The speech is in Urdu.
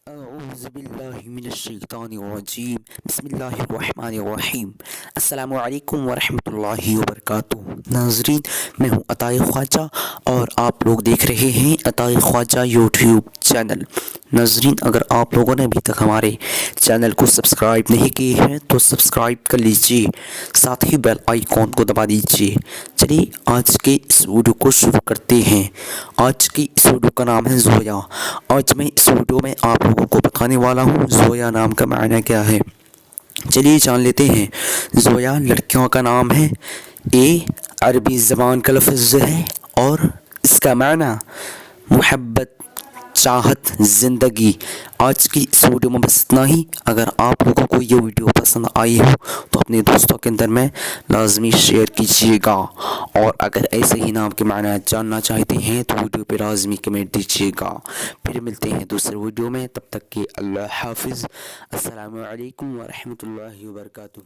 اعوذ باللہ من الشیطان الرجیم بسم اللہ الرحمن الرحیم السلام علیکم ورحمۃ اللہ وبرکاتہ۔ ناظرین، میں ہوں عطائے خواجہ اور آپ لوگ دیکھ رہے ہیں عطائے خواجہ یوٹیوب چینل۔ ناظرین، اگر آپ لوگوں نے ابھی تک ہمارے چینل کو سبسکرائب نہیں کیے ہیں تو سبسکرائب کر لیجیے، ساتھ ہی بیل آئیکن کو دبا دیجیے۔ چلیے آج کے اس ویڈیو کو شروع کرتے ہیں۔ آج کی اس ویڈیو کا نام ہے زویا۔ آج میں اس ویڈیو میں آپ لوگوں کو بتانے والا ہوں زویا نام کا معنی کیا ہے۔ چلیے جان لیتے ہیں۔ زویا لڑکیوں کا نام ہے، یہ عربی زبان کا لفظ ہے اور اس کا معنی محبت، چاہت، زندگی۔ آج کی اس ویڈیو میں بس اتنا ہی۔ اگر آپ لوگوں کو یہ ویڈیو پسند آئی ہو تو اپنے دوستوں کے اندر میں لازمی شیئر کیجیے گا، اور اگر ایسے ہی نام کے معنی جاننا چاہتے ہیں تو ویڈیو پہ لازمی کمنٹ دیجیے گا۔ پھر ملتے ہیں دوسرے ویڈیو میں، تب تک کہ اللہ حافظ۔ السلام علیکم ورحمۃ اللہ وبرکاتہ۔